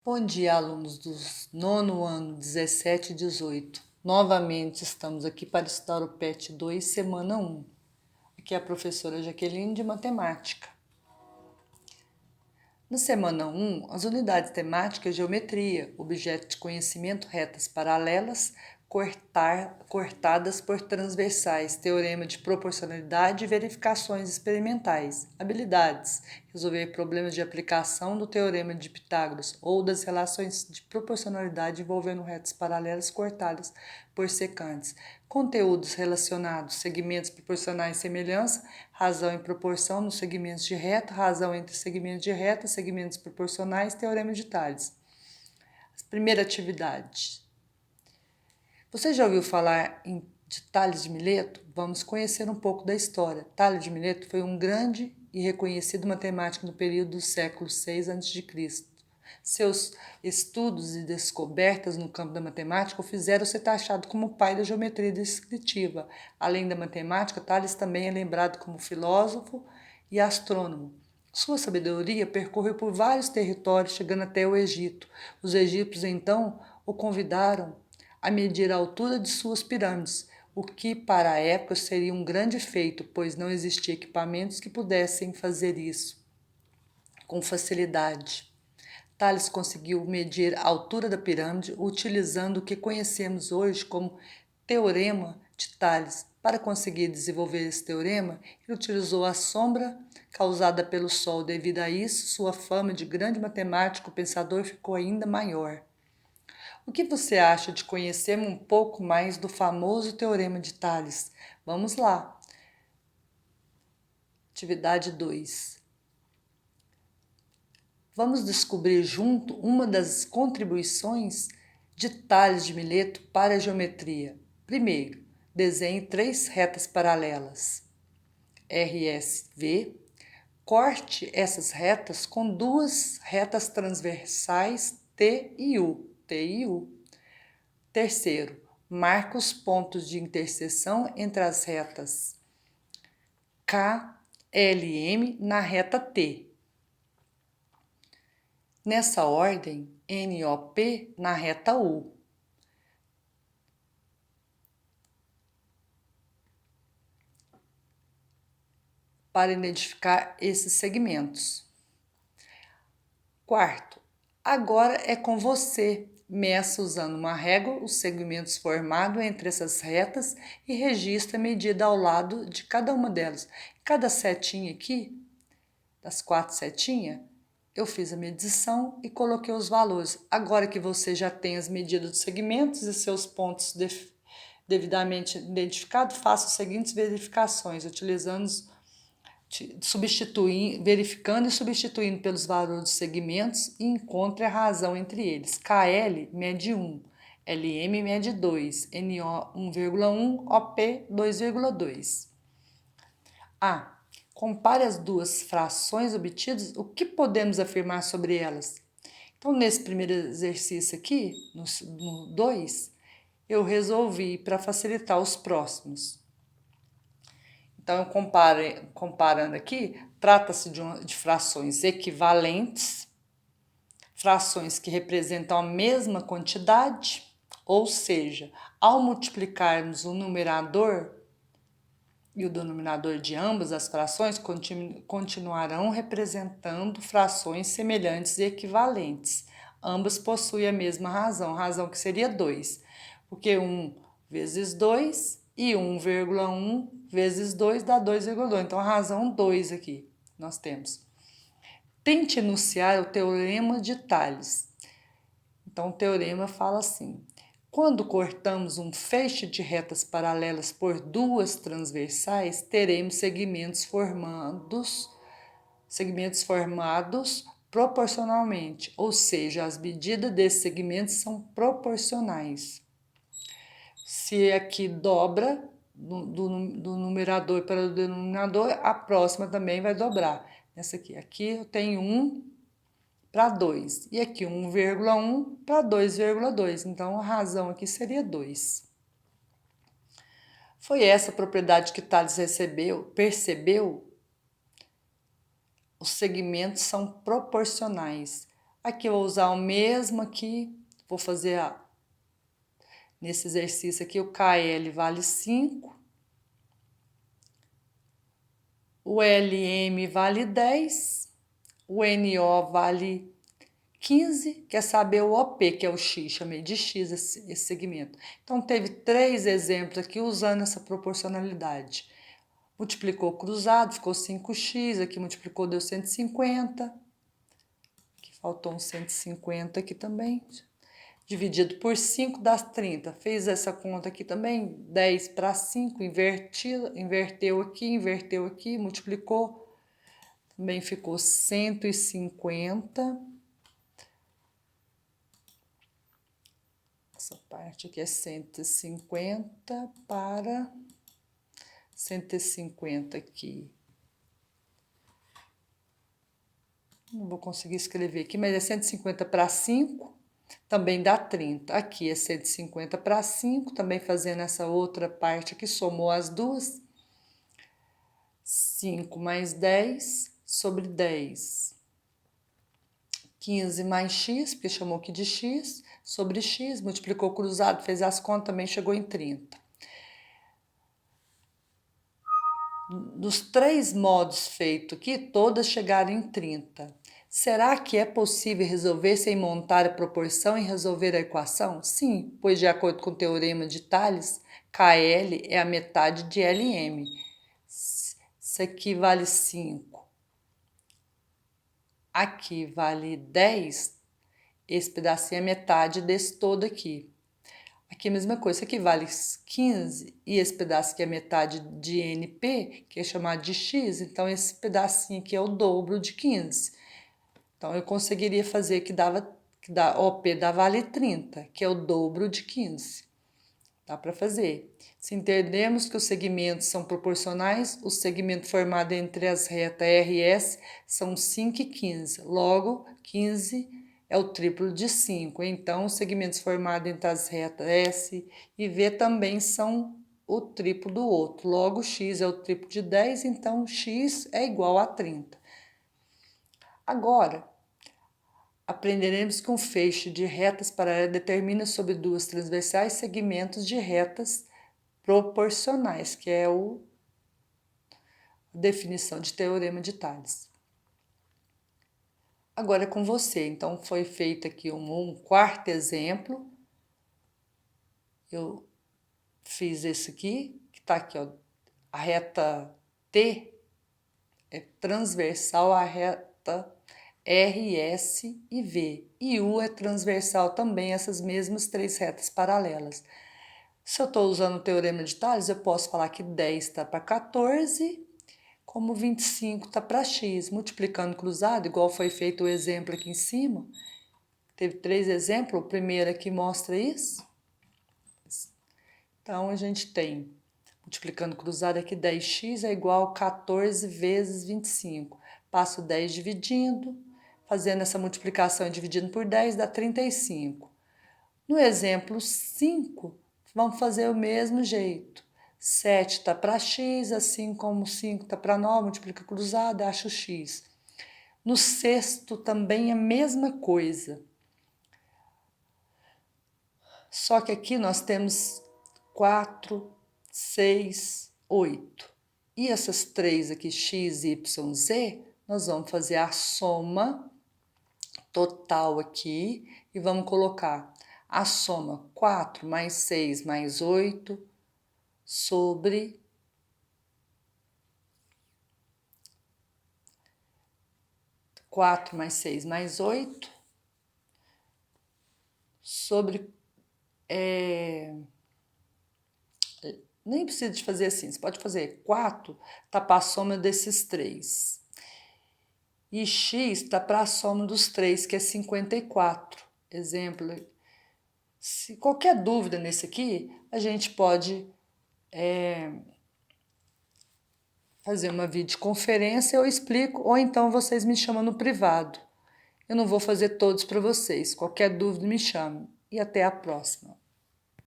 Bom dia, alunos dos nono ano 17 e 18. Novamente estamos aqui para estudar o PET 2, semana 1. Aqui é a professora Jaqueline de Matemática. Na semana 1, as unidades temáticas geometria, objeto de conhecimento, retas paralelas, cortadas por transversais, teorema de proporcionalidade e verificações experimentais, habilidades, resolver problemas de aplicação do teorema de Pitágoras ou das relações de proporcionalidade envolvendo retas paralelas cortadas por secantes, conteúdos relacionados, segmentos proporcionais e semelhança, razão e proporção nos segmentos de reta, razão entre segmentos de reta, segmentos proporcionais, teorema de Tales. Primeira atividade. Você já ouviu falar de Tales de Mileto? Vamos conhecer um pouco da história. Tales de Mileto foi um grande e reconhecido matemático no período do século VI a.C. Seus estudos e descobertas no campo da matemática o fizeram ser taxado como o pai da geometria descritiva. Além da matemática, Tales também é lembrado como filósofo e astrônomo. Sua sabedoria percorreu por vários territórios, chegando até o Egito. Os egípcios, então, o convidaram a medir a altura de suas pirâmides, o que para a época seria um grande feito, pois não existiam equipamentos que pudessem fazer isso com facilidade. Tales conseguiu medir a altura da pirâmide utilizando o que conhecemos hoje como Teorema de Tales. Para conseguir desenvolver esse teorema, ele utilizou a sombra causada pelo Sol. Devido a isso, sua fama de grande matemático pensador ficou ainda maior. O que você acha de conhecer um pouco mais do famoso Teorema de Tales? Vamos lá. Atividade 2. Vamos descobrir junto uma das contribuições de Tales de Mileto para a geometria. Primeiro, desenhe 3 retas paralelas. RSV. Corte essas retas com 2 retas transversais T e U. T e U. Terceiro, marque os pontos de interseção entre as retas K, L e M na reta T. Nessa ordem, N, O, P na reta U. Para identificar esses segmentos. Quarto, agora é com você. Meça usando uma régua os segmentos formados entre essas retas e registre a medida ao lado de cada uma delas. Cada setinha aqui, das 4 setinhas, eu fiz a medição e coloquei os valores. Agora que você já tem as medidas dos segmentos e seus pontos devidamente identificados, faça as seguintes verificações, verificando e substituindo pelos valores dos segmentos e encontre a razão entre eles. KL mede 1, LM mede 2, NO 1,1, OP 2,2. A. Compare as duas frações obtidas, o que podemos afirmar sobre elas? Então, nesse primeiro exercício aqui, no 2, eu resolvi para facilitar os próximos. Então, comparando aqui, trata-se de frações equivalentes, frações que representam a mesma quantidade, ou seja, ao multiplicarmos o numerador e o denominador de ambas as frações continuarão representando frações semelhantes e equivalentes. Ambas possuem a mesma razão que seria 2, porque 1 vezes 2 e 1,1 vezes 2 dá 2,2. Então, a razão 2 aqui nós temos. Tente enunciar o teorema de Tales. Então, o teorema fala assim: quando cortamos um feixe de retas paralelas por 2 transversais, teremos segmentos formados proporcionalmente, ou seja, as medidas desses segmentos são proporcionais. Se aqui dobra do numerador para o denominador, a próxima também vai dobrar. Essa aqui eu tenho 1 para 2. E aqui 1,1 para 2,2. Então, a razão aqui seria 2. Foi essa propriedade que Tales percebeu, os segmentos são proporcionais. Aqui eu vou usar o mesmo aqui, vou fazer nesse exercício aqui o KL vale 5, o LM vale 10, o NO vale 15, quer saber o OP, que é o X, chamei de X esse segmento. Então, teve 3 exemplos aqui usando essa proporcionalidade. Multiplicou cruzado, ficou 5x, aqui multiplicou, deu 150. Aqui faltou um 150 aqui também. Dividido por 5 dá 30. Fez essa conta aqui também, 10 para 5, inverteu aqui, multiplicou. Também ficou 150. Essa parte aqui é 150 para 150 aqui. Não vou conseguir escrever aqui, mas é 150 para 5, também dá 30. Aqui é 150 para 5, também fazendo essa outra parte aqui, somou as duas. 5 mais 10 sobre 10. 15 mais x, porque chamou aqui de x, sobre x, multiplicou cruzado, fez as contas, também chegou em 30. Dos 3 modos feitos aqui, todas chegaram em 30. Será que é possível resolver sem montar a proporção e resolver a equação? Sim, pois de acordo com o teorema de Tales, KL é a metade de LM. Isso aqui vale 5. Aqui vale 10. Esse pedacinho é metade desse todo aqui. Aqui é a mesma coisa, isso aqui vale 15 e esse pedaço aqui é metade de NP, que é chamado de X, então esse pedacinho aqui é o dobro de 15. Então eu conseguiria fazer que OP dá vale 30, que é o dobro de 15. Dá para fazer. Se entendermos que os segmentos são proporcionais, o segmento formado entre as retas RS são 5 e 15. Logo, 15 é o triplo de 5. Então, os segmentos formados entre as retas S e V também são o triplo do outro. Logo, x é o triplo de 10, então x é igual a 30. Agora, aprenderemos que um feixe de retas paralelas determina sobre duas transversais segmentos de retas proporcionais, que é a definição de teorema de Tales. Agora é com você. Então, foi feito aqui um quarto exemplo. Eu fiz esse aqui, que está aqui, ó. A reta T é transversal à reta RS e V. E U é transversal também a essas mesmas 3 retas paralelas. Se eu estou usando o teorema de Tales, eu posso falar que 10 está para 14, como 25 está para x, multiplicando cruzado, igual foi feito o exemplo aqui em cima. Teve 3 exemplos, o primeiro aqui mostra isso. Então, a gente tem, multiplicando cruzado aqui, 10x é igual a 14 vezes 25. Passo 10 dividindo, fazendo essa multiplicação e dividindo por 10, dá 35. No exemplo 5, vamos fazer o mesmo jeito. 7 está para x, assim como 5 está para 9, multiplica cruzado, acha o x. No sexto também a mesma coisa. Só que aqui nós temos 4, 6, 8. E essas 3 aqui, x, y, z, nós vamos fazer a soma total aqui e vamos colocar a soma 4 mais 6 mais 8 sobre 4 mais 6 mais 8 sobre... nem precisa de fazer assim, você pode fazer 4 tá para a soma desses 3. E x está para a soma dos 3, que é 54. Exemplo. Se qualquer dúvida nesse aqui, a gente pode fazer uma videoconferência, eu explico, ou então vocês me chamam no privado. Eu não vou fazer todos para vocês. Qualquer dúvida me chame. E até a próxima.